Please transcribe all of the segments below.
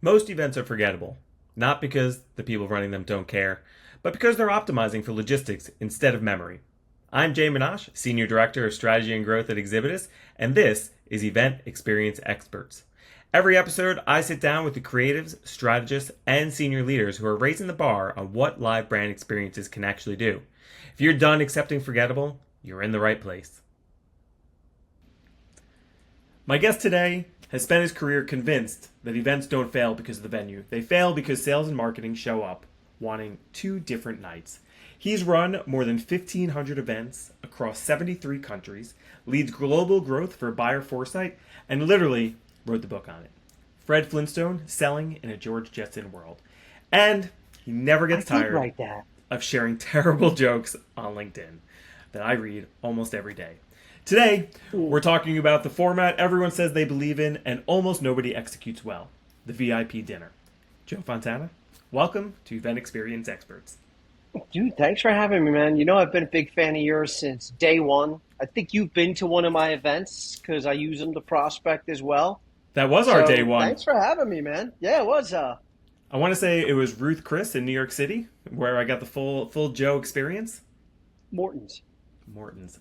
Most events are forgettable, not because the people running them don't care, but because they're optimizing for logistics instead of memory. I'm Jay Minash, Senior Director of Strategy and Growth at Exhibitus, and this is Event Experience Experts. Every episode, I sit down with the creatives, strategists, and senior leaders who are raising the bar on what live brand experiences can actually do. If you're done accepting forgettable, you're in the right place. My guest today has spent his career convinced that events don't fail because of the venue. They fail because sales and marketing show up wanting two different nights. He's run more than 1,500 events across 73 countries, leads global growth for Buyer Foresight, and literally wrote the book on it. Fred Flintstone, Selling in a George Jetson World. And he never gets tired of sharing terrible jokes on LinkedIn that I read almost every day. Today, we're talking about the format everyone says they believe in and almost nobody executes well, the VIP dinner. Joe Fontana, welcome to Event Experience Experts. Dude, thanks for having me, man. You know, I've been a big fan of yours since day one. I think you've been to one of my events because I use them to prospect as well. That was our day one. Thanks for having me, man. Yeah, it was. I want to say it was Ruth Chris in New York City where I got the full Joe experience. Morton's.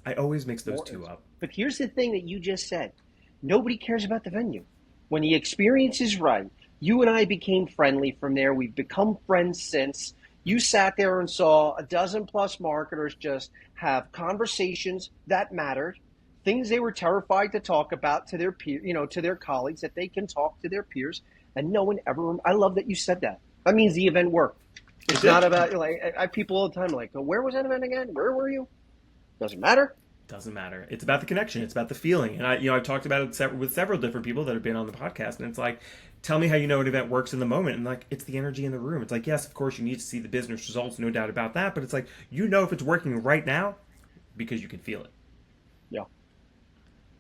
I always mix those two up. But here's the thing that you just said. Nobody cares about the venue. When the experience is right, you and I became friendly from there. We've become friends since. You sat there and saw a dozen plus marketers just have conversations that mattered, things they were terrified to talk about to their peer, to their colleagues, that they can talk to their peers, and no one ever. I love that you said that. That means the event worked. It's not about I have people all the time like, where was that event again? Where were you? Doesn't matter. Doesn't matter. It's about the connection. It's about the feeling. And I've talked about it with several different people that have been on the podcast. And it's like, tell me how you know an event works in the moment. And like, it's the energy in the room. It's like, yes, of course you need to see the business results, no doubt about that. But it's like, you know if it's working right now because you can feel it. Yeah.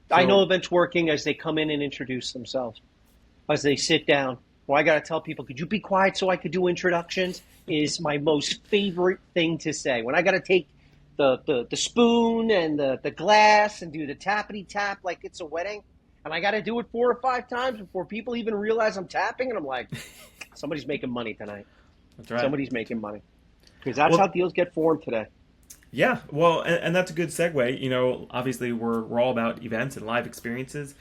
So, I know events working as they come in and introduce themselves, as they sit down. Well, I got to tell people, could you be quiet so I could do introductions? Is my most favorite thing to say. When I got to take the spoon and the glass and do the tappity tap like it's a wedding, and I got to do it 4 or 5 times before people even realize I'm tapping, and I'm like, somebody's making money tonight. That's right. Somebody's making money, because that's how deals get formed today. Yeah, well, and that's a good segue. You know, obviously we're all about events and live experiences,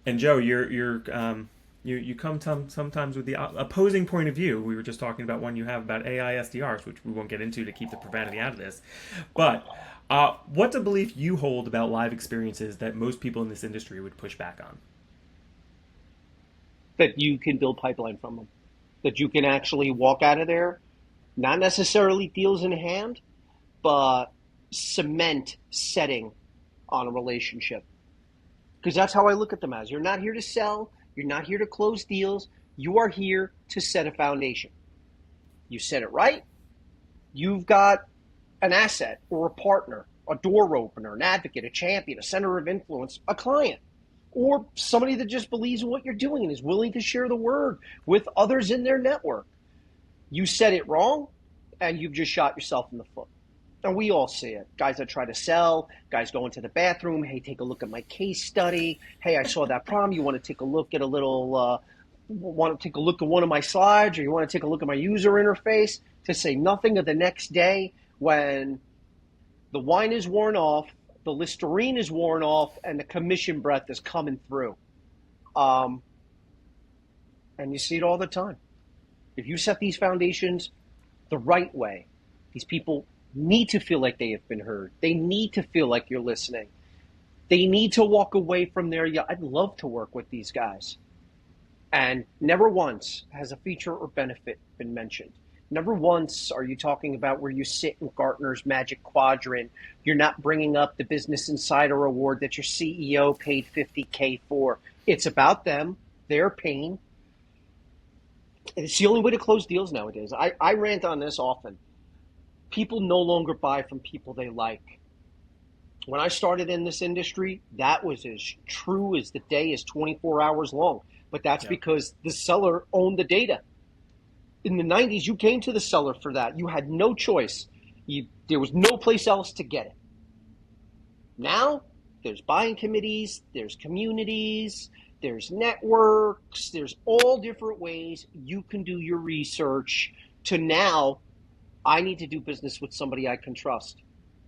and Joe, you come sometimes with the opposing point of view. We were just talking about one you have about AI SDRs, which we won't get into to keep the profanity out of this. But what's a belief you hold about live experiences that most people in this industry would push back on? That you can build pipeline from them. That you can actually walk out of there, not necessarily deals in hand, but cement setting on a relationship. Because that's how I look at them as. You're not here to sell. You're not here to close deals. You are here to set a foundation. You set it right. You've got an asset or a partner, a door opener, an advocate, a champion, a center of influence, a client, or somebody that just believes in what you're doing and is willing to share the word with others in their network. You set it wrong, and you've just shot yourself in the foot. And we all see it. Guys that try to sell, guys go into the bathroom. Hey, take a look at my case study. Hey, I saw that problem. You want to take a look at want to take a look at one of my slides, or you want to take a look at my user interface, to say nothing of the next day when the wine is worn off, the Listerine is worn off, and the commission breath is coming through. And you see it all the time. If you set these foundations the right way, these people need to feel like they have been heard. They need to feel like you're listening. They need to walk away from there. Yeah, I'd love to work with these guys. And never once has a feature or benefit been mentioned. Never once are you talking about where you sit in Gartner's Magic Quadrant. You're not bringing up the Business Insider Award that your CEO paid $50K for. It's about them, their pain. It's the only way to close deals nowadays. I rant on this often. People no longer buy from people they like. When I started in this industry, that was as true as the day is 24 hours long. But that's because the seller owned the data. In the 90s, you came to the seller for that. You had no choice. There was no place else to get it. Now, there's buying committees, there's communities, there's networks, there's all different ways you can do your research to now I need to do business with somebody I can trust.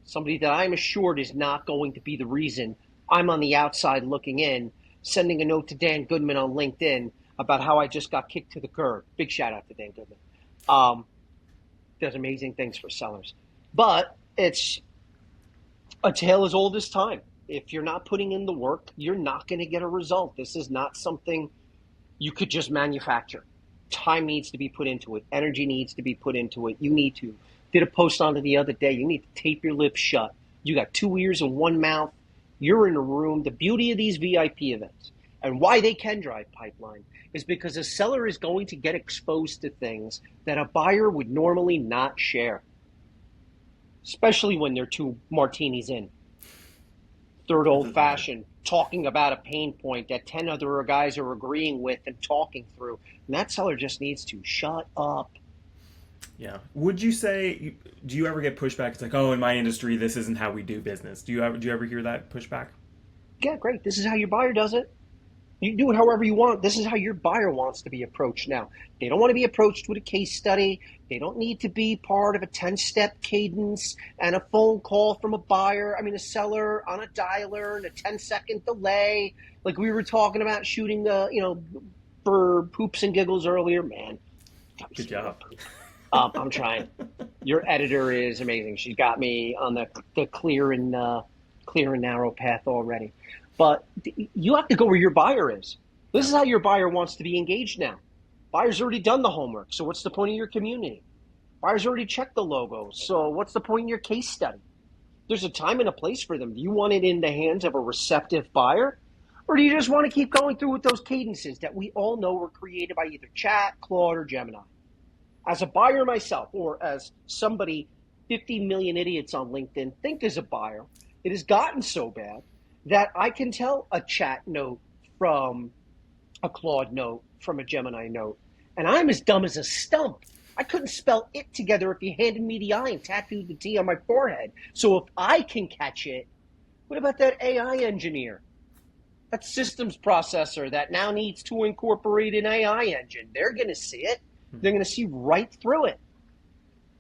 Somebody that I'm assured is not going to be the reason I'm on the outside looking in, sending a note to Dan Goodman on LinkedIn about how I just got kicked to the curb. Big shout out to Dan Goodman. Does amazing things for sellers. But it's a tale as old as time. If you're not putting in the work, you're not going to get a result. This is not something you could just manufacture. Time needs to be put into it. Energy needs to be put into it. You need to. Did a post on it the other day. You need to tape your lips shut. You got 2 ears and 1 mouth. You're in a room. The beauty of these VIP events and why they can drive pipeline is because a seller is going to get exposed to things that a buyer would normally not share, especially when they're 2 martinis in. Third old fashioned, talking about a pain point that 10 other guys are agreeing with and talking through. And that seller just needs to shut up. Yeah. Would you say, do you ever get pushback? It's like, oh, in my industry, this isn't how we do business. Do you ever hear that pushback? Yeah, great. This is how your buyer does it. You do it however you want. This is how your buyer wants to be approached now. They don't want to be approached with a case study. They don't need to be part of a 10-step cadence and a phone call from a seller on a dialer and a 10-second delay. Like we were talking about shooting for poops and giggles earlier. Man, good job. I'm trying. Your editor is amazing. She's got me on the clear and narrow path already. But you have to go where your buyer is. This is how your buyer wants to be engaged now. Buyer's already done the homework, so what's the point of your community? Buyer's already checked the logos, so what's the point in your case study? There's a time and a place for them. Do you want it in the hands of a receptive buyer? Or do you just want to keep going through with those cadences that we all know were created by either Chat, Claude, or Gemini? As a buyer myself, or as somebody 50 million idiots on LinkedIn think as a buyer, it has gotten so bad that I can tell a Chat note from a Claude note from a Gemini note. And I'm as dumb as a stump. I couldn't spell it together if you handed me the I and tattooed the T on my forehead. So if I can catch it, what about that AI engineer? That systems processor that now needs to incorporate an AI engine. They're going to see it. They're going to see right through it.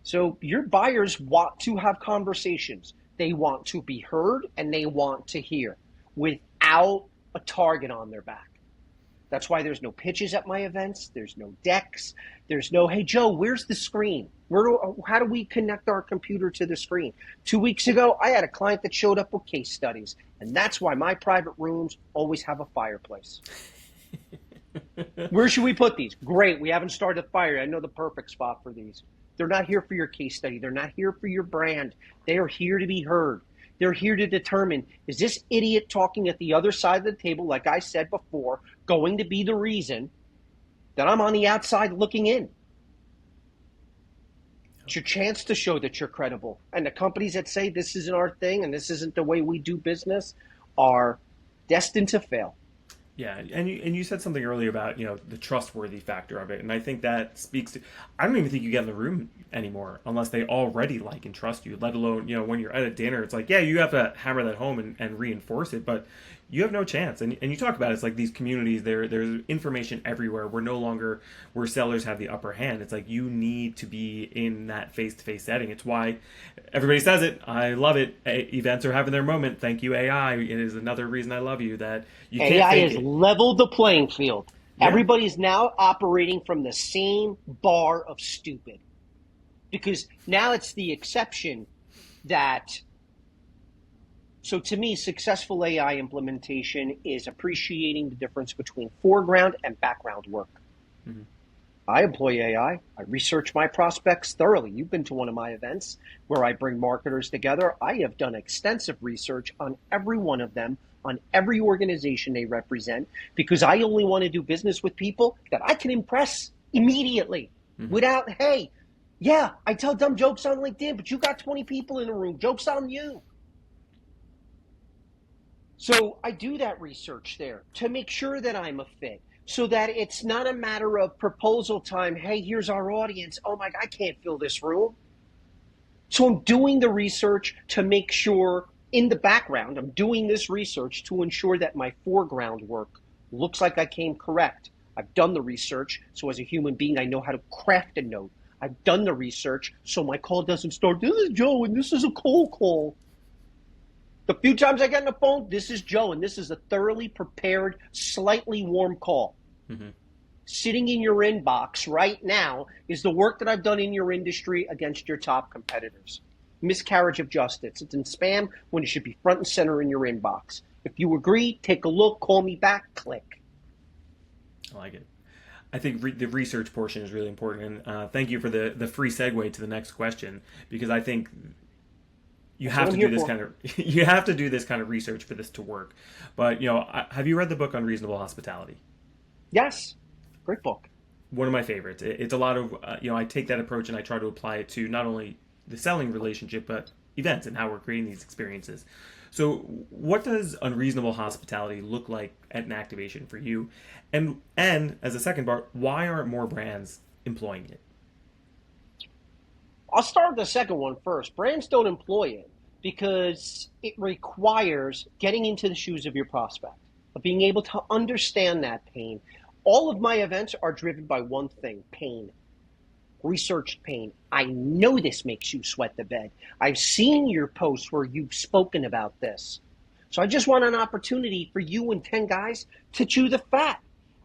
So your buyers want to have conversations. They want to be heard and they want to hear without a target on their back. That's why there's no pitches at my events. There's no decks. There's no, hey, Joe, where's the screen? How do we connect our computer to the screen? 2 weeks ago, I had a client that showed up with case studies. And that's why my private rooms always have a fireplace. Where should we put these? Great. We haven't started a fire. I know the perfect spot for these. They're not here for your case study. They're not here for your brand. They are here to be heard. They're here to determine, is this idiot talking at the other side of the table, like I said before, going to be the reason that I'm on the outside looking in? It's your chance to show that you're credible. And the companies that say this isn't our thing and this isn't the way we do business are destined to fail. Yeah, and you said something earlier about, the trustworthy factor of it, and I think that speaks to, I don't even think you get in the room anymore unless they already like and trust you, let alone, when you're at a dinner, it's like, yeah, you have to hammer that home and reinforce it, but you have no chance. And you talk about it, it's like these communities, there's information everywhere. We're no longer where sellers have the upper hand. It's like you need to be in that face-to-face setting. It's why everybody says it. I love it. Events are having their moment. Thank you, AI. It is another reason I love you, that you can't AI fake has it. leveled the playing field. Yeah. Everybody's now operating from the same bar of stupid. Because now it's the exception that... So to me, successful AI implementation is appreciating the difference between foreground and background work. Mm-hmm. I employ AI. I research my prospects thoroughly. You've been to one of my events where I bring marketers together. I have done extensive research on every one of them, on every organization they represent, because I only want to do business with people that I can impress immediately without, hey, yeah, I tell dumb jokes on LinkedIn, but you got 20 people in the room. Joke's on you. So I do that research there to make sure that I'm a fit, so that it's not a matter of proposal time. Hey, here's our audience. Oh my God, I can't fill this room. So I'm doing the research to make sure in the background, I'm doing this research to ensure that my foreground work Looks like I came correct. I've done the research, so as a human being, I know how to craft a note. I've done the research, so my call doesn't start, this is Joe, and this is a cold call. The few times I get on the phone, this is Joe, and this is a thoroughly prepared, slightly warm call. Mm-hmm. Sitting in your inbox right now is the work that I've done in your industry against your top competitors. Miscarriage of justice. It's in spam when it should be front and center in your inbox. If you agree, take a look, call me back, click. I like it. I think the research portion is really important, and thank you for the free segue to the next question, because I think you have to do this kind of research for this to work. But have you read the book Unreasonable Hospitality? Yes, great book. One of my favorites. It's a lot of I take that approach and I try to apply it to not only the selling relationship but events and how we're creating these experiences. So, what does unreasonable hospitality look like at an activation for you? And as a second part, why aren't more brands employing it? I'll start with the second one first. Brands don't employ it because it requires getting into the shoes of your prospect, of being able to understand that pain. All of my events are driven by one thing: pain. Researched pain. I know this makes you sweat the bed. I've seen your posts where you've spoken about this. So I just want an opportunity for you and 10 guys to chew the fat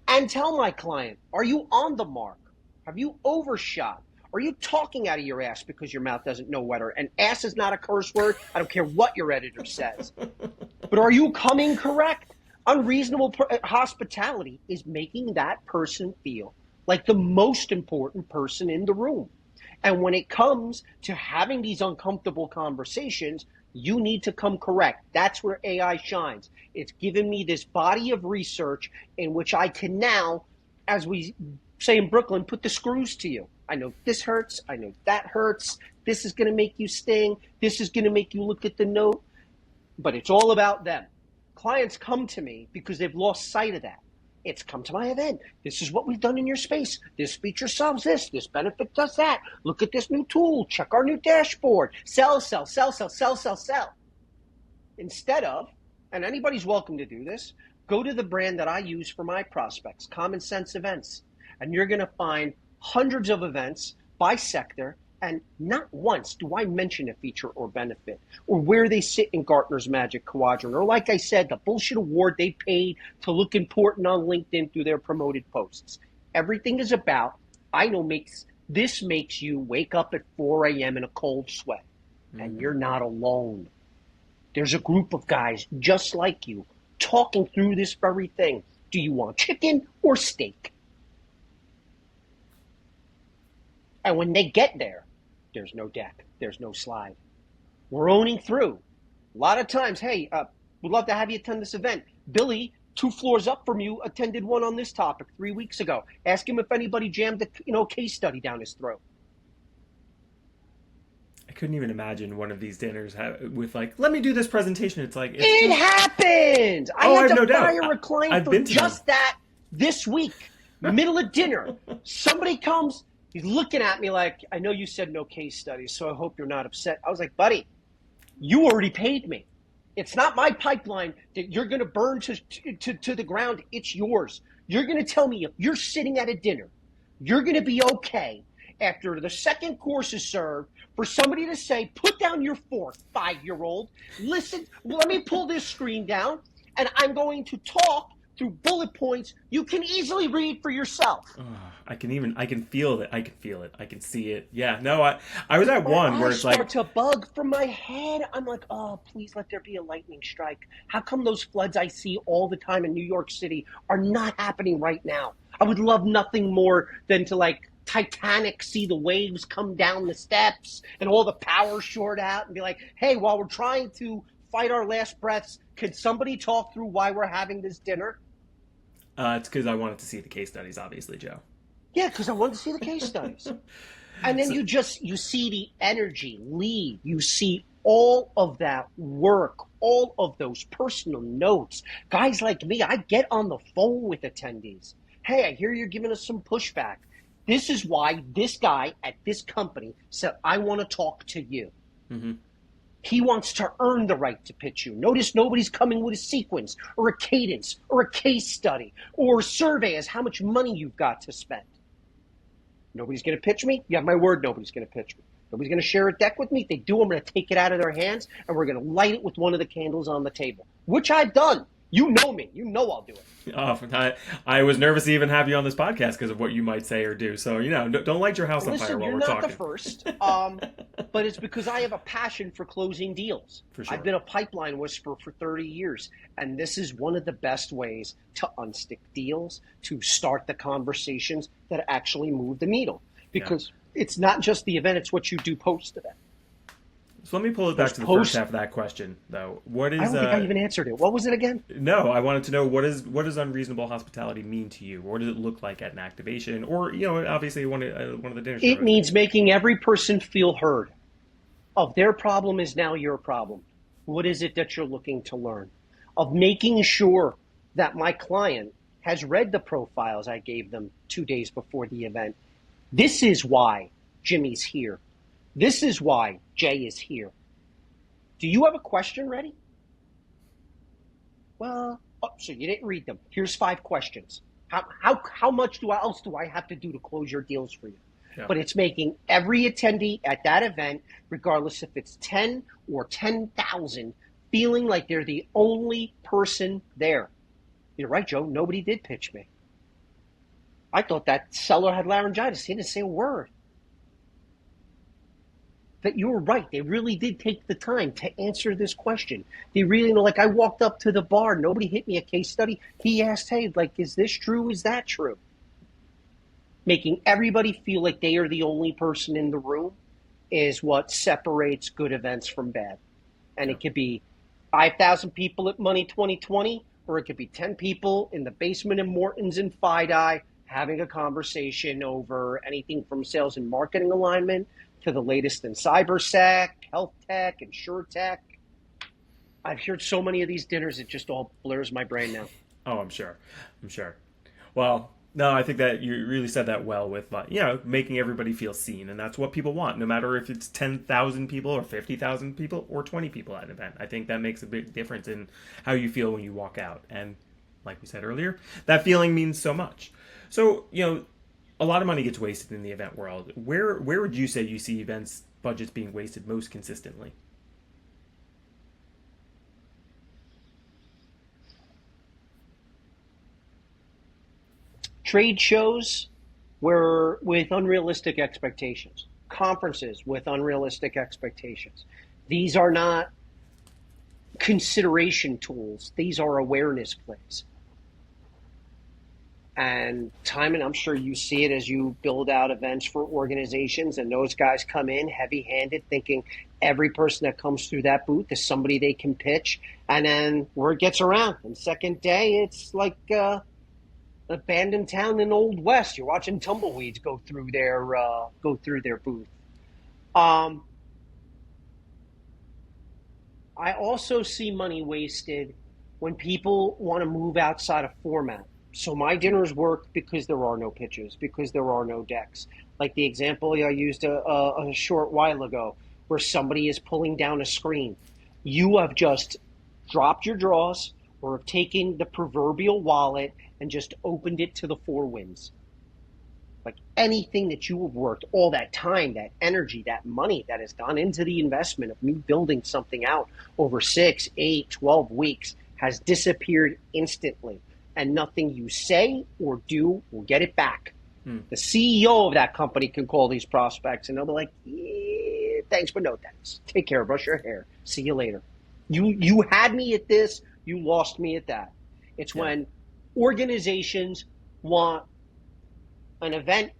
and tell my client, are you on the mark? Have you overshot? Are you talking out of your ass because your mouth doesn't know better? And ass is not a curse word. I don't care what your editor says. But are you coming correct? Unreasonable hospitality is making that person feel like the most important person in the room. And when it comes to having these uncomfortable conversations, you need to come correct. That's where AI shines. It's given me this body of research in which I can now, as we say in Brooklyn, put the screws to you. I know this hurts. I know that hurts. This is going to make you sting. This is going to make you look at the note. But it's all about them. Clients come to me because they've lost sight of that. It's come to my event. This is what we've done in your space. This feature solves this. This benefit does that. Look at this new tool. Check our new dashboard. Sell, sell, sell, sell, sell, sell, sell. Instead of, and anybody's welcome to do this, go to the brand that I use for my prospects, Common Sense Events. And you're going to find hundreds of events by sector. And not once do I mention a feature or benefit or where they sit in Gartner's Magic Quadrant. Or like I said, the bullshit award they paid to look important on LinkedIn through their promoted posts. Everything is about, I know makes you wake up at 4 a.m. in a cold sweat. And you're not alone. There's a group of guys just like you talking through this very thing. Do you want chicken or steak? And when they get there, there's no deck. There's no slide. We're owning through. A lot of times, hey, we'd love to have you attend this event. Billy, 2 floors up from you, attended one on this topic 3 weeks ago. Ask him if anybody jammed a case study down his throat. I couldn't even imagine one of these dinners with like, let me do this presentation. It's like it happens. I had to fire a client for just that this week. Middle of dinner, somebody comes. He's looking at me like, I know you said no case studies, so I hope you're not upset. I was like, buddy, you already paid me. It's not my pipeline that you're going to burn to the ground. It's yours. You're going to tell me if you're sitting at a dinner, you're going to be okay after the second course is served for somebody to say, put down your fork, 5-year-old. Listen, let me pull this screen down, and I'm going to talk through bullet points you can easily read for yourself. I can feel it. I can feel it. I can see it. Yeah, no, I was at one where it's like... I start to bug from my head. I'm like, oh, please let there be a lightning strike. How come those floods I see all the time in New York City are not happening right now? I would love nothing more than to, like, Titanic, see the waves come down the steps and all the power short out and be like, hey, while we're trying to fight our last breaths, could somebody talk through why we're having this dinner? It's because I wanted to see the case studies, obviously, Joe. Yeah, because I wanted to see the case studies. And then you see the energy leave. You see all of that work, all of those personal notes. Guys like me, I get on the phone with attendees. Hey, I hear you're giving us some pushback. This is why this guy at this company said, I want to talk to you. Mm-hmm. He wants to earn the right to pitch you. Notice nobody's coming with a sequence or a cadence or a case study or a survey as how much money you've got to spend. Nobody's going to pitch me. You have my word, nobody's going to pitch me. Nobody's going to share a deck with me. If they do, I'm going to take it out of their hands, and we're going to light it with one of the candles on the table, which I've done. You know me. You know I'll do it. Oh, I was nervous to even have you on this podcast because of what you might say or do. So, don't light your house on fire while we're talking. Listen, you're not the first, but it's because I have a passion for closing deals. For sure. I've been a pipeline whisperer for 30 years, and this is one of the best ways to unstick deals, to start the conversations that actually move the needle. Because it's not just the event, it's what you do post-event. So let me pull it back to the first half of that question, though. What is? I don't think I even answered it. What was it again? No, I wanted to know what does unreasonable hospitality mean to you? What does it look like at an activation, or obviously one of the dinner shows? It means making every person feel heard. Of their problem is now your problem. What is it that you're looking to learn? Of making sure that my client has read the profiles I gave them 2 days before the event. This is why Jimmy's here. This is why Jay is here. Do you have a question ready? Well, so you didn't read them. Here's 5 questions. How much else do I have to do to close your deals for you? Yeah. But it's making every attendee at that event, regardless if it's 10 or 10,000, feeling like they're the only person there. You're right, Joe. Nobody did pitch me. I thought that seller had laryngitis. He didn't say a word. That you were right. They really did take the time to answer this question. They really know, like I walked up to the bar. Nobody hit me a case study. He asked, hey, like, is this true? Is that true? Making everybody feel like they are the only person in the room is what separates good events from bad. And it could be 5,000 people at Money 2020, or it could be 10 people in the basement of Morton's and FIDI having a conversation over anything from sales and marketing alignment to the latest in cybersec, health tech, insurtech. I've heard so many of these dinners, it just all blurs my brain now. Oh, I'm sure. Well, no, I think that you really said that well with, making everybody feel seen. And that's what people want, no matter if it's 10,000 people or 50,000 people or 20 people at an event. I think that makes a big difference in how you feel when you walk out. And like we said earlier, that feeling means so much. So, a lot of money gets wasted in the event world. Where would you say you see events budgets being wasted most consistently? Trade shows were with unrealistic expectations. Conferences with unrealistic expectations. These are not consideration tools. These are awareness plays. And Timon, I'm sure you see it as you build out events for organizations, and those guys come in heavy-handed thinking every person that comes through that booth is somebody they can pitch. And then word gets around. And second day, it's like abandoned town in Old West. You're watching tumbleweeds go through their booth. I also see money wasted when people want to move outside of format. So my dinners work because there are no pitches, because there are no decks. Like the example I used a short while ago, where somebody is pulling down a screen. You have just dropped your draws or have taken the proverbial wallet and just opened it to the 4 winds. Like anything that you have worked, all that time, that energy, that money that has gone into the investment of me building something out over 6, 8, 12 weeks has disappeared instantly. And nothing you say or do will get it back. The CEO of that company can call these prospects and they'll be like, yeah, thanks, but no thanks. Take care, brush your hair. See you later. You had me at this, you lost me at that. It's when organizations want an event,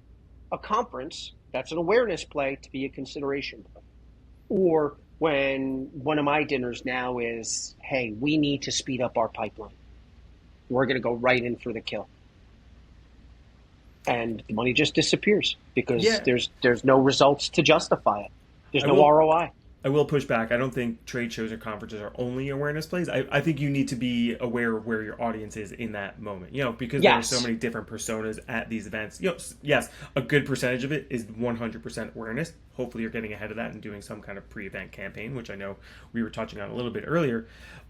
a conference, that's an awareness play, to be a consideration play. Or when one of my dinners now is, hey, we need to speed up our pipeline. We're going to go right in for the kill. And the money just disappears because there's no results to justify it. There's no ROI. I will push back. I don't think trade shows or conferences are only awareness plays. I think you need to be aware of where your audience is in that moment. Because there are so Yes. many different personas at these events. Yes, a good percentage of it is 100% awareness. Hopefully, you're getting ahead of that and doing some kind of pre-event campaign, which I know we were touching on a little bit earlier.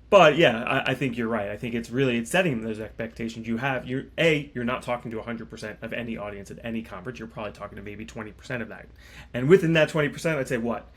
But yeah, I think you're right. I think it's setting those expectations. You're not talking to 100% of any audience at any conference. You're probably talking to maybe 20% of that, and within that 20%, I'd say what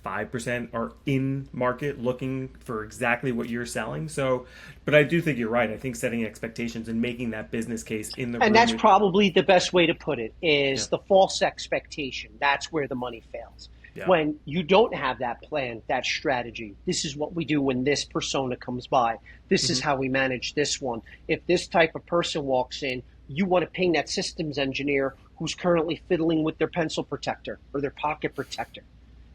5% are in market looking for exactly what you're selling. So, but I do think you're right. I think setting expectations and making that business case in the And room. that's probably the best way to put it Yeah. is the false expectation. That's where the money fails. Yeah. When you don't have that plan, that strategy, this is what we do when this persona comes by. This is how we manage this one. If this type of person walks in, you want to ping that systems engineer who's currently fiddling with their pencil protector or their pocket protector.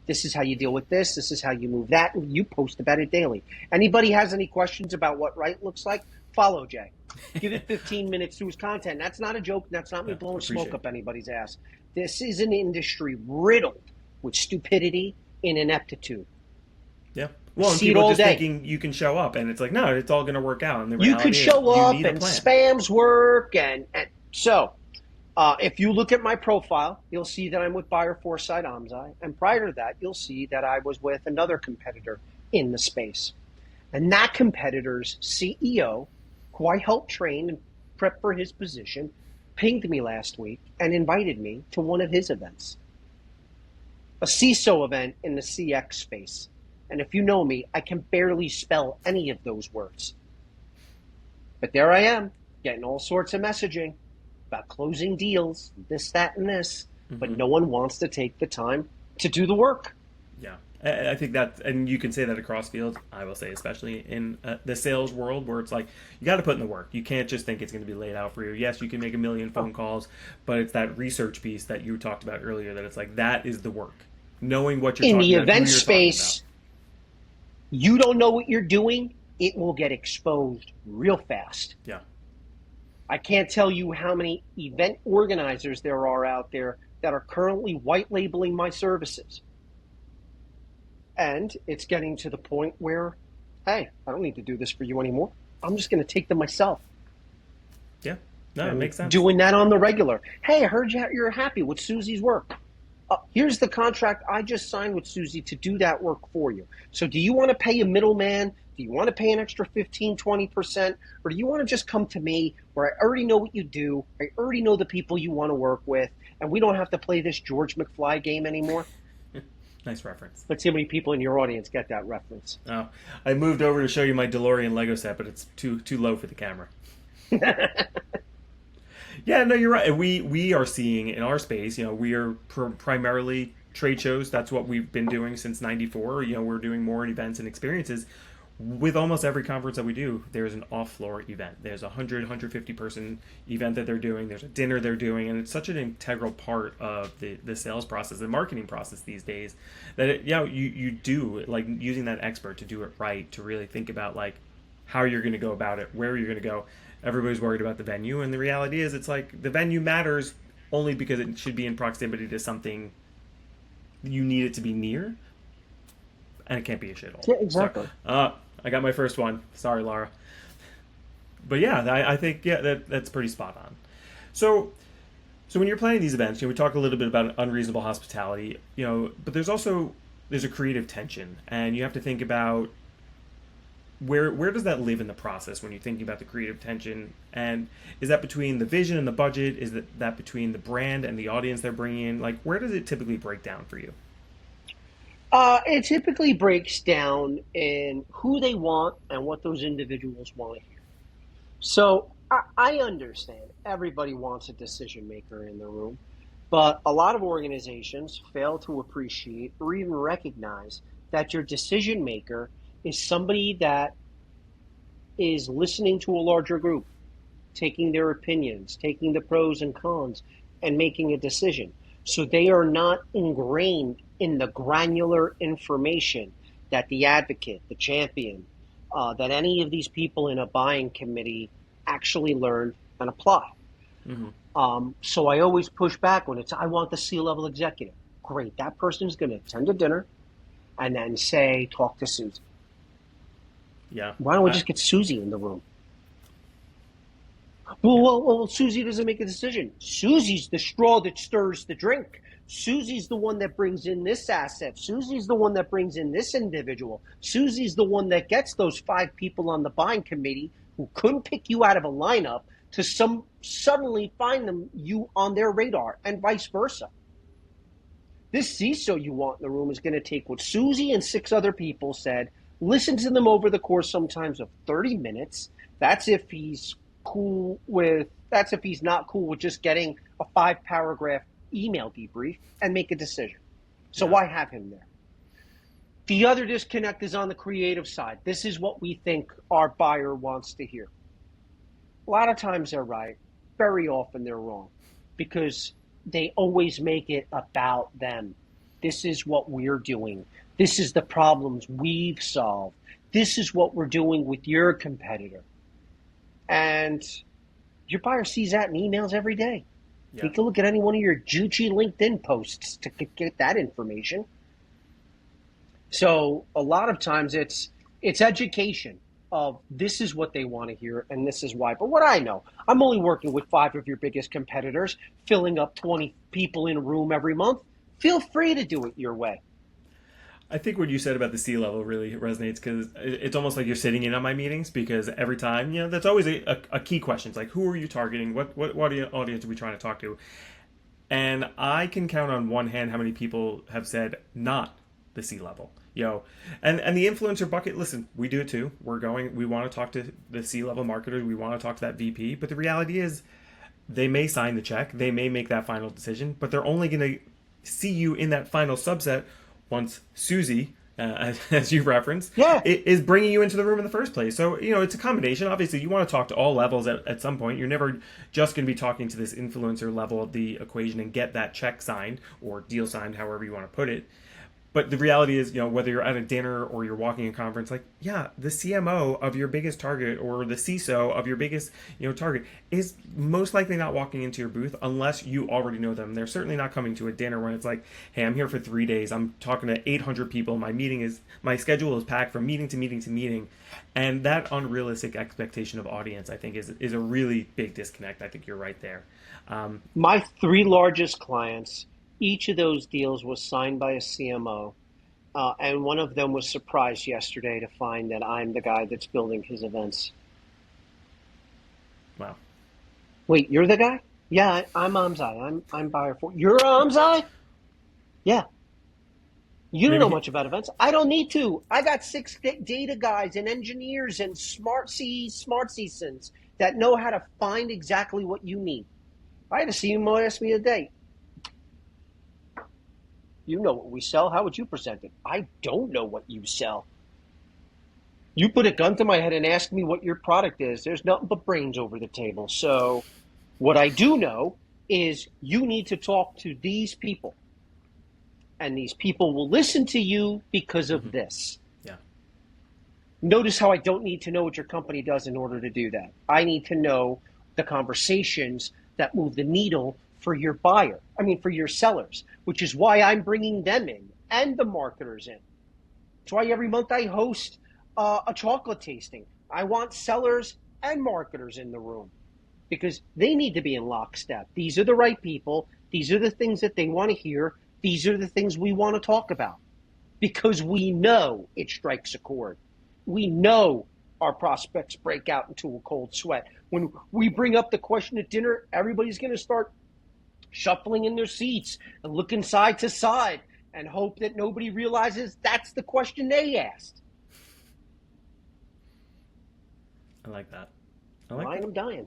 This is how you deal with this. This is how you move that. And you post about it daily. Anybody has any questions about what right looks like? Follow Jay. Give it 15 minutes to his content. That's not a joke. That's not me blowing smoke up anybody's ass. This is an industry riddled with stupidity and ineptitude. Yeah. Well, and See it people all just day. thinking you can show up, and it's like, no, it's all going to work out. And the You reality could is show you up need a and plan. spams work. And so if you look at my profile, you'll see that I'm with Buyer Foresight Amzai. And prior to that, you'll see that I was with another competitor in the space. And that competitor's CEO, who I helped train and prep for his position, pinged me last week and invited me to one of his events, a CISO event in the CX space. And if you know me, I can barely spell any of those words. But there I am, getting all sorts of messaging about closing deals, this, that, and this. But no one wants to take the time to do the work. Yeah. I think that, and you can say that across fields. I will say, especially in the sales world, where it's like you got to put in the work. You can't just think it's going to be laid out for you. Yes, you can make a million phone calls, but it's that research piece that you talked about earlier. That it's like that is the work, knowing what you're In talking the about, who event you're talking space, you don't know what you're doing, it will get exposed real fast. Yeah. I can't tell you how many event organizers there are out there that are currently white labeling my services. And it's getting to the point where, hey, I don't need to do this for you anymore. I'm just going to take them myself. Yeah. No, it makes sense. Doing that on the regular. Hey, I heard you're happy with Susie's work. Here's the contract I just signed with Susie to do that work for you. So do you want to pay a middleman? Do you want to pay an extra 15, 20%? Or do you want to just come to me where I already know what you do, I already know the people you want to work with, and we don't have to play this George McFly game anymore? Nice reference. Let's see how many people in your audience get that reference. Oh, I moved over to show you my DeLorean Lego set, but it's too low for the camera. Yeah, no, you're right. We are seeing in our space, we are primarily trade shows. That's what we've been doing since '94. We're doing more events and experiences. With almost every conference that we do, there's an off-floor event. There's a 150 person event that they're doing. There's a dinner they're doing, and it's such an integral part of the sales process, the marketing process these days, that you do like using that expert to do it right, to really think about like how you're going to go about it, where you're going to go. Everybody's worried about the venue, and the reality is, it's like the venue matters only because it should be in proximity to something you need it to be near, and it can't be a shithole. Yeah, exactly. So, I got my first one. Sorry, Laura. But yeah, I think that's pretty spot on. So when you're planning these events, we talk a little bit about unreasonable hospitality, but there's a creative tension, and you have to think about where does that live in the process when you're thinking about the creative tension, and is that between the vision and the budget? Is that between the brand and the audience they're bringing in? Like, where does it typically break down for you? It typically breaks down in who they want and what those individuals want to hear. So I understand everybody wants a decision maker in the room, but a lot of organizations fail to appreciate or even recognize that your decision maker is somebody that is listening to a larger group, taking their opinions, taking the pros and cons, and making a decision. So they are not ingrained in the granular information that the advocate, the champion, that any of these people in a buying committee actually learn and apply. Mm-hmm. So I always push back when I want the C-level executive. Great, that person's going to attend a dinner, and then say, talk to Susie. Yeah. Why don't we just get Susie in the room? Well, Susie doesn't make a decision. Susie's the straw that stirs the drink. Susie's the one that brings in this asset. Susie's the one that brings in this individual. Susie's the one that gets those 5 people on the buying committee who couldn't pick you out of a lineup to suddenly find you on their radar, and vice versa. This CISO you want in the room is going to take what Susie and 6 other people said, listen to them over the course sometimes of 30 minutes. That's if he's not cool with just getting a 5-paragraph email debrief, and make a decision. So why have him there? The other disconnect is on the creative side. This is what we think our buyer wants to hear. A lot of times they're right. Very often they're wrong, because they always make it about them. This is what we're doing. This is the problems we've solved. This is what we're doing with your competitor. And your buyer sees that in emails every day. Yeah. You can look at any one of your juicy LinkedIn posts to get that information. So a lot of times it's education of this is what they want to hear and this is why. But what I know, I'm only working with 5 of your biggest competitors, filling up 20 people in a room every month. Feel free to do it your way. I think what you said about the C-level really resonates, because it's almost like you're sitting in on my meetings, because every time, that's always a key question. It's like, who are you targeting? What audience are we trying to talk to? And I can count on one hand how many people have said not the C-level. And the influencer bucket, listen, we do it too. We want to talk to the C-level marketer. We want to talk to that VP. But the reality is they may sign the check. They may make that final decision, but they're only going to see you in that final subset once Susie, as you referenced, is bringing you into the room in the first place. So, it's a combination. Obviously, you want to talk to all levels at some point. You're never just going to be talking to this influencer level of the equation and get that check signed or deal signed, however you want to put it. But the reality is, whether you're at a dinner or you're walking a conference, the CMO of your biggest target or the CISO of your biggest, target is most likely not walking into your booth unless you already know them. They're certainly not coming to a dinner when it's like, hey, I'm here for 3 days. I'm talking to 800 people. My schedule is packed from meeting to meeting to meeting. And that unrealistic expectation of audience, I think, is a really big disconnect. I think you're right there. My 3 largest clients, each of those deals was signed by a CMO, and one of them was surprised yesterday to find that I'm the guy that's building his events. Wow. Wait, you're the guy? Yeah, I'm Amzai. I'm buyer 4. You're Amzai? Yeah. You don't know much about events. I don't need to. I got 6 data guys and engineers and smart CSINs that know how to find exactly what you need. I had a CMO ask me today, you know what we sell. How would you present it? I don't know what you sell. You put a gun to my head and ask me what your product is. There's nothing but brains over the table. So what I do know is you need to talk to these people. And these people will listen to you because of this. Yeah. Notice how I don't need to know what your company does in order to do that. I need to know the conversations that move the needle for your buyer. For your sellers, which is why I'm bringing them in and the marketers in. That's why every month I host a chocolate tasting. I want sellers and marketers in the room because they need to be in lockstep. These are the right people. These are the things that they want to hear. These are the things we want to talk about because we know it strikes a chord. We know our prospects break out into a cold sweat. When we bring up the question at dinner, everybody's going to start shuffling in their seats and looking side to side and hope that nobody realizes that's the question they asked. I like that. Lying them dying.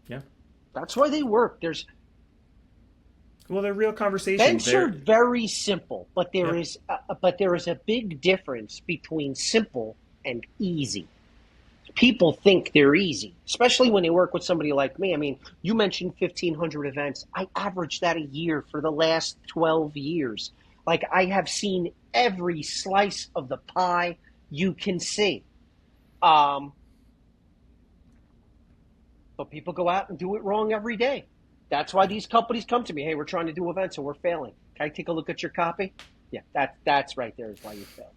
Yeah. That's why they work. They're real conversations. Events are very simple, but there is a big difference between simple and easy. People think they're easy, especially when they work with somebody like me. You mentioned 1,500 events. I averaged that a year for the last 12 years. I have seen every slice of the pie you can see. But people go out and do it wrong every day. That's why these companies come to me. Hey, we're trying to do events and we're failing. Can I take a look at your copy? Yeah, that's right there is why you failed.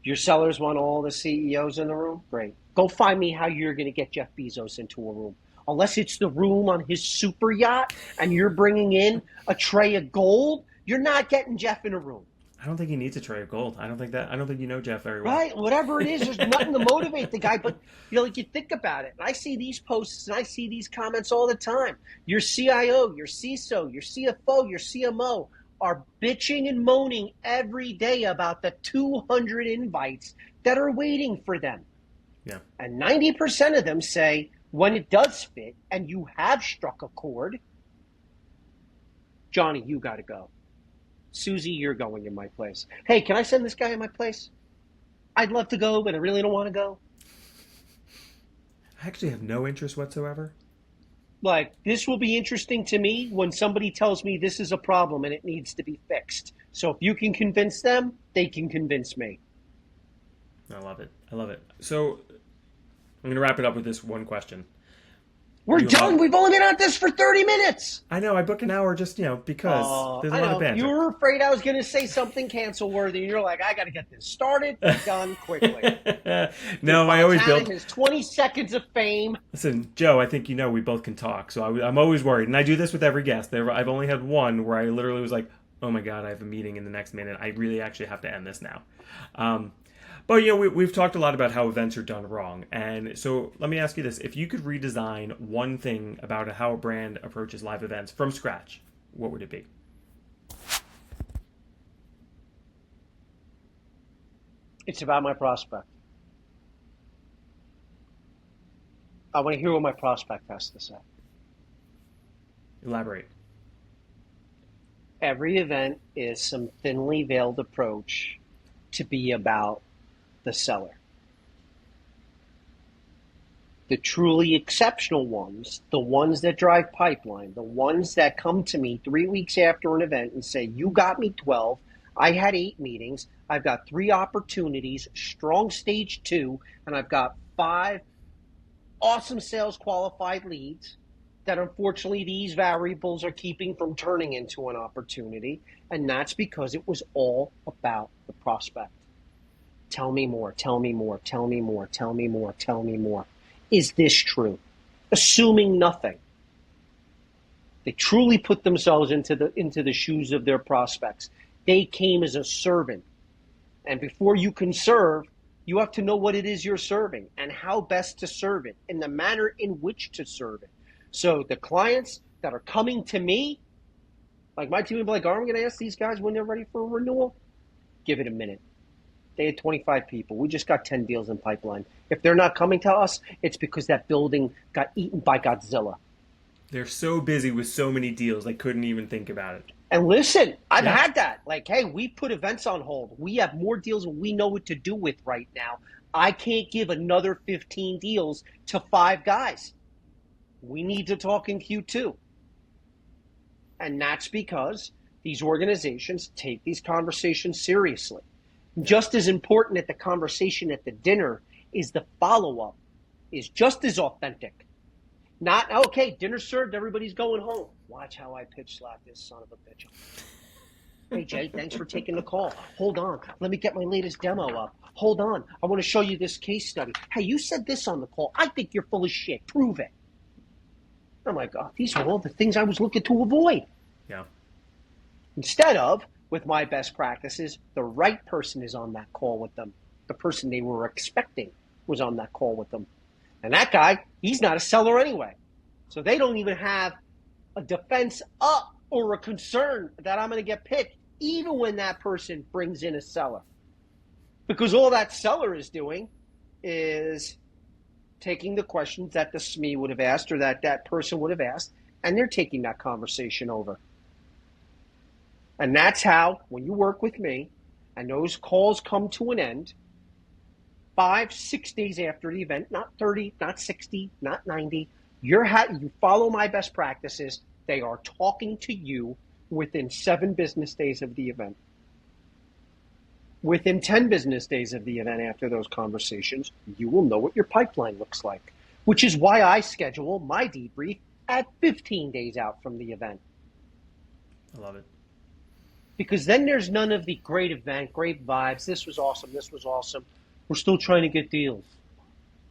Your sellers want all the CEOs in the room? Great. Go find me how you're going to get Jeff Bezos into a room. Unless it's the room on his super yacht and you're bringing in a tray of gold, you're not getting Jeff in a room. I don't think he needs a tray of gold. I don't think you know Jeff very well. Right? Whatever it is, there's nothing to motivate the guy. But you think about it. And I see these posts and I see these comments all the time. Your CIO, your CISO, your CFO, your CMO are bitching and moaning every day about the 200 invites that are waiting for them. Yeah. And 90% of them say, when it does fit and you have struck a chord, Johnny, you got to go. Susie, you're going in my place. Hey, can I send this guy in my place? I'd love to go, but I really don't want to go. I actually have no interest whatsoever. Like, this will be interesting to me when somebody tells me this is a problem and it needs to be fixed. So if you can convince them, they can convince me. I love it. I love it. So I'm going to wrap it up with this one question. We're done. We've only been at this for 30 minutes. I know. I book an hour just, because there's a lot of banter. You were afraid I was going to say something cancel-worthy, and you're like, I got to get this started and done quickly. No, I always build his 20 seconds of fame. Listen, Joe, I think we both can talk, so I'm always worried. And I do this with every guest. I've only had one where I literally was like, oh my God, I have a meeting in the next minute. I really actually have to end this now. But, we've talked a lot about how events are done wrong. And so let me ask you this. If you could redesign one thing about how a brand approaches live events from scratch, what would it be? It's about my prospect. I want to hear what my prospect has to say. Elaborate. Every event is some thinly veiled approach to be about the seller. The truly exceptional ones, the ones that drive pipeline, the ones that come to me 3 weeks after an event and say, you got me 12, I had 8 meetings, I've got 3 opportunities, strong stage 2, and I've got 5 awesome sales qualified leads that unfortunately these variables are keeping from turning into an opportunity. And that's because it was all about the prospect. Tell me more, tell me more, tell me more, tell me more, tell me more. Is this true? Assuming nothing. They truly put themselves into the shoes of their prospects. They came as a servant. And before you can serve, you have to know what it is you're serving and how best to serve it and the manner in which to serve it. So the clients that are coming to me, like my team would be like, are we going to ask these guys when they're ready for a renewal? Give it a minute. They had 25 people. We just got 10 deals in pipeline. If they're not coming to us, it's because that building got eaten by Godzilla. They're so busy with so many deals, they couldn't even think about it. And listen, I've had that. Like, hey, we put events on hold. We have more deals than we know what to do with right now. I can't give another 15 deals to 5 guys. We need to talk in Q2. And that's because these organizations take these conversations seriously. Just as important at the conversation at the dinner is the follow-up, is just as authentic. Not, okay, dinner's served, everybody's going home. Watch how I pitch slap this son of a bitch. Hey, Jay, thanks for taking the call. Hold on. Let me get my latest demo up. Hold on. I want to show you this case study. Hey, you said this on the call. I think you're full of shit. Prove it. I'm like, oh, these are all the things I was looking to avoid. Yeah. Instead of, with my best practices, the right person is on that call with them. The person they were expecting was on that call with them. And that guy, he's not a seller anyway. So they don't even have a defense up or a concern that I'm going to get picked, even when that person brings in a seller. Because all that seller is doing is taking the questions that the SME would have asked or that person would have asked, and they're taking that conversation over. And that's how, when you work with me and those calls come to an end, 5-6 days after the event, not 30, not 60, not 90, you follow my best practices, they are talking to you within 7 business days of the event. Within 10 business days of the event after those conversations, you will know what your pipeline looks like, which is why I schedule my debrief at 15 days out from the event. I love it. Because then there's none of the great event, great vibes. This was awesome. This was awesome. We're still trying to get deals.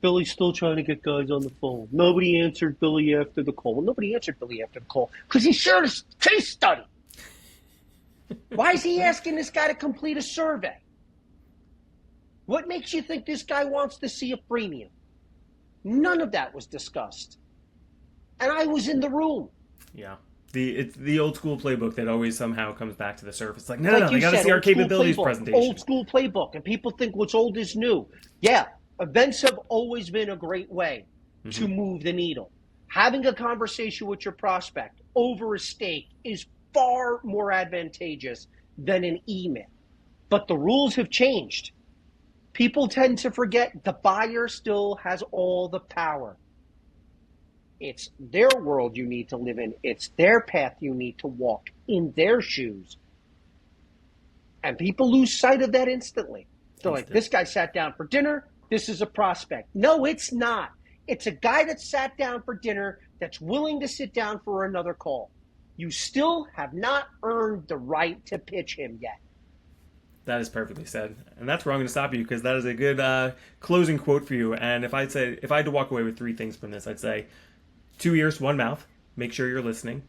Billy's still trying to get guys on the phone. Nobody answered Billy after the call. Well, nobody answered Billy after the call because he shared a case study. Why is he asking this guy to complete a survey? What makes you think this guy wants to see a premium? None of that was discussed. And I was in the room. Yeah. It's the old school playbook that always somehow comes back to the surface. Like, no, we got to said, see our capabilities playbook, presentation. Old school playbook. And people think what's old is new. Yeah, events have always been a great way to move the needle. Having a conversation with your prospect over a steak is far more advantageous than an email. But the rules have changed. People tend to forget the buyer still has all the power. It's their world you need to live in. It's their path you need to walk in their shoes. And people lose sight of that instantly. They're like, this guy sat down for dinner. This is a prospect. No, it's not. It's a guy that sat down for dinner that's willing to sit down for another call. You still have not earned the right to pitch him yet. That is perfectly said. And that's where I'm going to stop you because that is a good closing quote for you. And if I had to walk away with 3 things from this, I'd say 2 ears, 1 mouth. Make sure you're listening.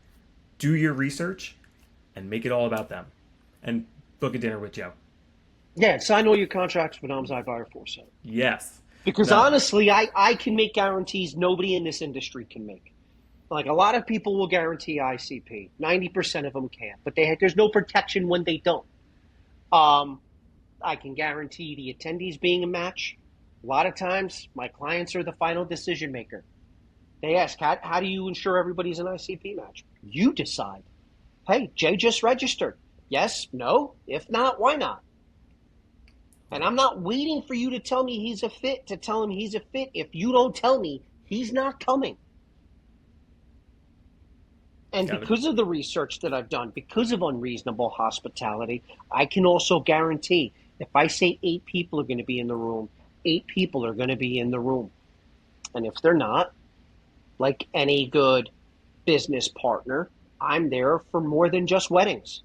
Do your research and make it all about them. And book a dinner with Joe. Yeah, and sign all your contracts with Om's Buyer Foresight. Yes. Because honestly, I can make guarantees nobody in this industry can make. Like a lot of people will guarantee ICP. 90% of them can't. But there's no protection when they don't. I can guarantee the attendees being a match. A lot of times, my clients are the final decision maker. They ask, how do you ensure everybody's an ICP match? You decide. Hey, Jay just registered. Yes, no? If not, why not? And I'm not waiting for you to tell me he's a fit to tell him he's a fit. If you don't tell me, he's not coming. And because of the research that I've done, because of unreasonable hospitality, I can also guarantee if I say 8 people are going to be in the room, 8 people are going to be in the room. And if they're not, like any good business partner, I'm there for more than just weddings.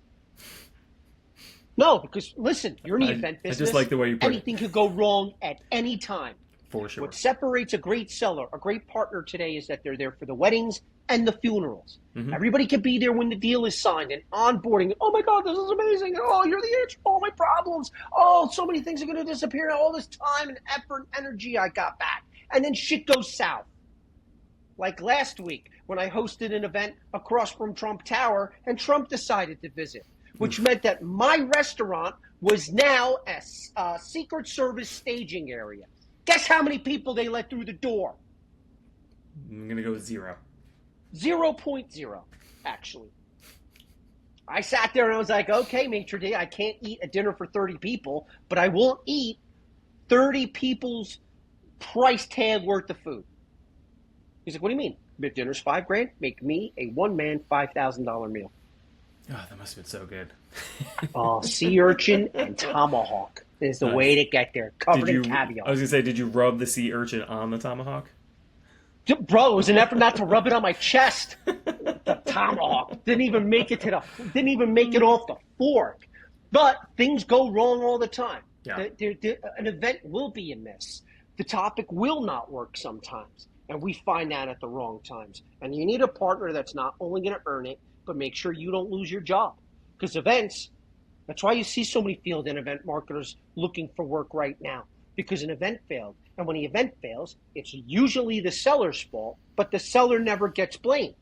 No, because listen, you're in the event business. I just like the way you put anything could go wrong at any time. For sure. What separates a great seller, a great partner today is that they're there for the weddings and the funerals. Everybody can be there when the deal is signed and onboarding. Oh my God, this is amazing. Oh, you're the answer to all my problems. Oh, so many things are going to disappear. All this time and effort and energy I got back. And then shit goes south. Like last week when I hosted an event across from Trump Tower and Trump decided to visit, which meant that my restaurant was now a Secret Service staging area. Guess how many people they let through the door? I'm going to go with 0. 0.0, actually. I sat there and I was like, okay, maitre d', I can't eat a dinner for 30 people, but I will eat 30 people's price tag worth of food. He's like, what do you mean? The dinner's $5,000? Make me a one-man $5,000 meal. Oh, that must have been so good. Sea urchin and tomahawk is the way to get there, covered in caviar. I was going to say, did you rub the sea urchin on the tomahawk? Bro, it was an effort not to rub it on my chest. The tomahawk didn't even make it off the fork. But things go wrong all the time. Yeah. An event will be a miss. The topic will not work sometimes, and we find that at the wrong times. And you need a partner that's not only going to earn it, but make sure you don't lose your job. Because events, that's why you see so many field and event marketers looking for work right now. Because an event failed. And when the event fails, it's usually the seller's fault, but the seller never gets blamed.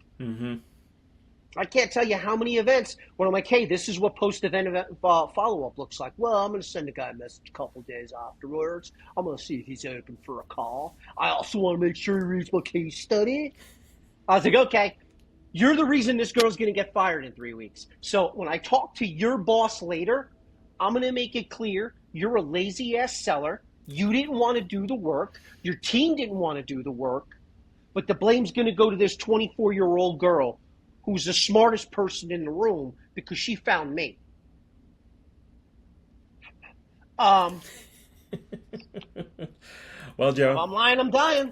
I can't tell you how many events when I'm like, hey, this is what post-event follow-up looks like. Well, I'm going to send a guy a message a couple days afterwards. I'm going to see if he's open for a call. I also want to make sure he reads my case study. I was like, okay, you're the reason this girl's going to get fired in 3 weeks. So when I talk to your boss later, I'm going to make it clear you're a lazy-ass seller. You didn't want to do the work. Your team didn't want to do the work. But the blame's going to go to this 24-year-old girl who's the smartest person in the room because she found me. Well, Joe. If I'm lying, I'm dying.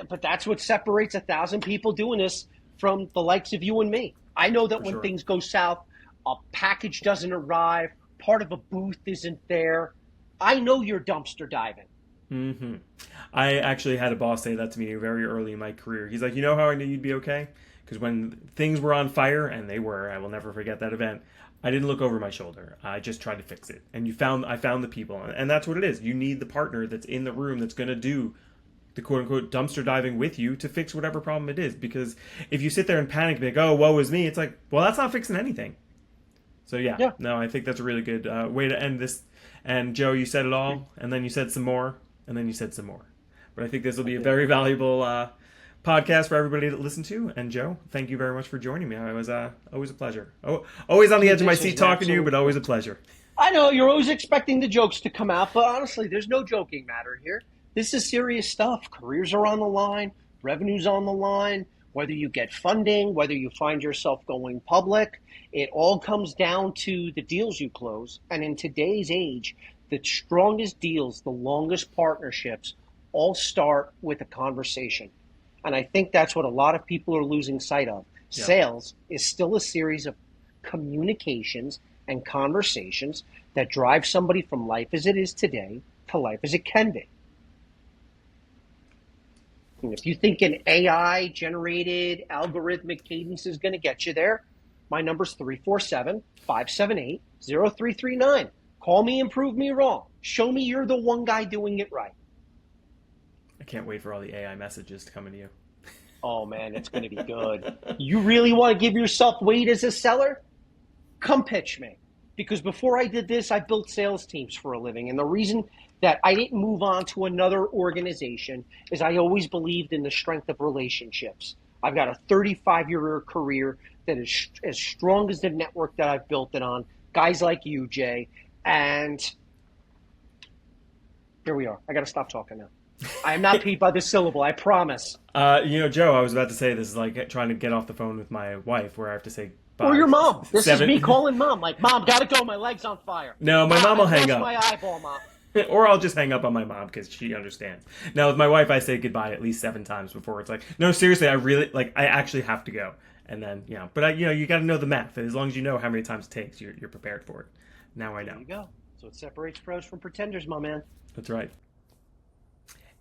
But that's what separates 1,000 people doing this from the likes of you and me. I know that when things go south, a package doesn't arrive, part of a booth isn't there. I know you're dumpster diving. Hmm. I actually had a boss say that to me very early in my career. He's like, you know how I knew you'd be okay? Because when things were on fire, and they were, I will never forget that event. I didn't look over my shoulder. I just tried to fix it. And I found the people, and that's what it is. You need the partner that's in the room that's going to do the quote unquote dumpster diving with you to fix whatever problem it is. Because if you sit there and panic and be like, oh, woe is me, it's like, well, that's not fixing anything. So yeah. No, I think that's a really good way to end this. And Joe, you said it all, and then you said some more, and then you said some more. But I think this will be a very valuable podcast for everybody to listen to. And Joe, thank you very much for joining me. It was always a pleasure. Always on the edge of my seat talking to you, but always a pleasure. I know you're always expecting the jokes to come out, but honestly, there's no joking matter here. This is serious stuff. Careers are on the line, revenue's on the line, whether you get funding, whether you find yourself going public. It all comes down to the deals you close. And in today's age, the strongest deals, the longest partnerships, all start with a conversation. And I think that's what a lot of people are losing sight of. Yeah. Sales is still a series of communications and conversations that drive somebody from life as it is today to life as it can be. And if you think an AI-generated algorithmic cadence is going to get you there, my number's 347-578-0339. Call me and prove me wrong. Show me you're the one guy doing it right. I can't wait for all the AI messages to come into you. Oh, man, it's going to be good. You really want to give yourself weight as a seller? Come pitch me. Because before I did this, I built sales teams for a living. And the reason that I didn't move on to another organization is I always believed in the strength of relationships. I've got a 35-year career that is as strong as the network that I've built it on. Guys like you, Jay. And here we are. I got to stop talking now. I am not paid by the syllable, I promise. Joe, I was about to say this is like trying to get off the phone with my wife where I have to say bye. Or your mom. This is me calling mom. Like, Mom, gotta go. My leg's on fire. No, my mom will hang up. My eyeball, Mom. Or I'll just hang up on my mom because she understands. Now, with my wife, I say goodbye at least 7 times before it's like, no, seriously, I actually have to go. And then, but you got to know the math. As long as you know how many times it takes, you're prepared for it. Now I know. There you go. So it separates pros from pretenders, my man. That's right.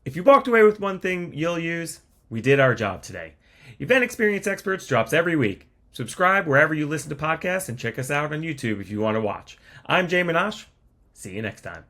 If you walked away with one thing you'll use, we did our job today. Event Experience Experts drops every week. Subscribe wherever you listen to podcasts and check us out on YouTube if you want to watch. I'm Jay Minash. See you next time.